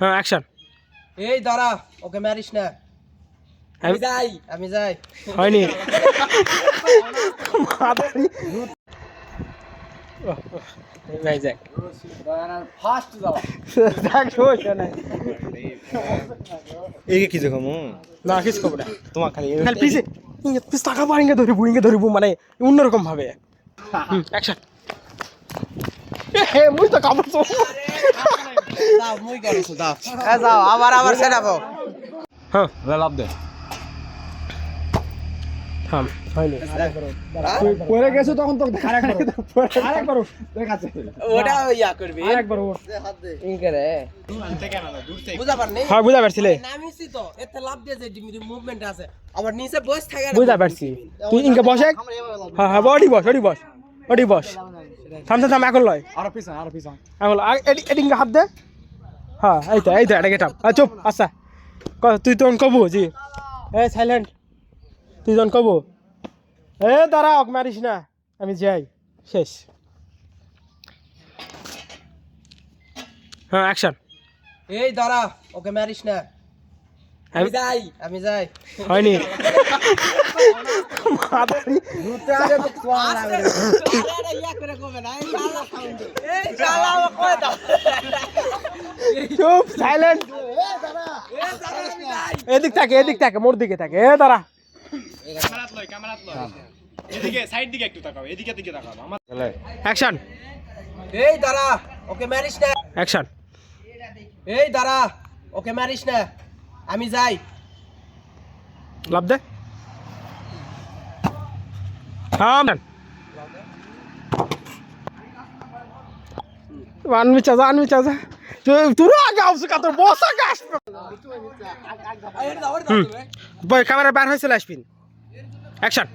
হ্যাঁ অ্যাকশন। এই দাঁড়া, ওকে মারিস না। আমি যাই। হয়নি। ভাই যাক ফার্স্ট যাও। এই কি দেখো মু না কিছু খবর না, তোমার খালি খালি পিছে পিছ টাকা পা ইঙ্গে ধরিব মানে অন্যরকম ভাবে। অ্যাকশন। মুই তো কাপড় তো দাও, মুই করছো দাও। যাও, আবার সেরাবো। হ্যাঁ লাভ দে থাম হয়নি। পরে গেছো তখন তো আরেকবার দেখাচ্ছে ওটা ইয়া করবি। আরেকবার ইন করে। বুঝা পারনি? হ্যাঁ বুঝা পারছিলে, নামিছি তো, এতে লাভ দিয়ে যে মুভমেন্ট আছে। আবার নিচে বস থাকে না। বুঝা পারছি। তুই ইনকে বসে, হ্যাঁ হ্যাঁ ওডি বস থাম থাম এখন লয় আরো পিছন এখন এডিঙ্গে হাত দে। হ্যাঁ এই তো এটা গেট আপ। চুপ আচ্ছা তুই তখন কবু জি এ সাইলেন্ট, তুই তখন কবু এ দাঁড়া অক মারিস না আমি যাই শেষ। হ্যাঁ অ্যাকশন। এই দাঁড়া, ওকে মারিস না। আমি যাই। হয়নি। চুপ সাইলেন্ট। এদিক থাকে মোর দিকে থাকে। এ দাঁড়া এদিকে সাইড দিকে একটু তাকাও, এদিকে তাকাও আমার অ্যাকশন। এই দাঁড়া, ওকে মারিস না। অ্যাকশন। এই দাঁড়া, ওকে মারিস না। আমি যাই। লাভ দে। হ্যাঁ আনবি চাচা তোর আগে আসছে তোর বস আগে আসবে। ক্যামেরা বার হয়েছিল আসবিন। অ্যাকশন।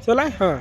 চলাই হ্যাঁ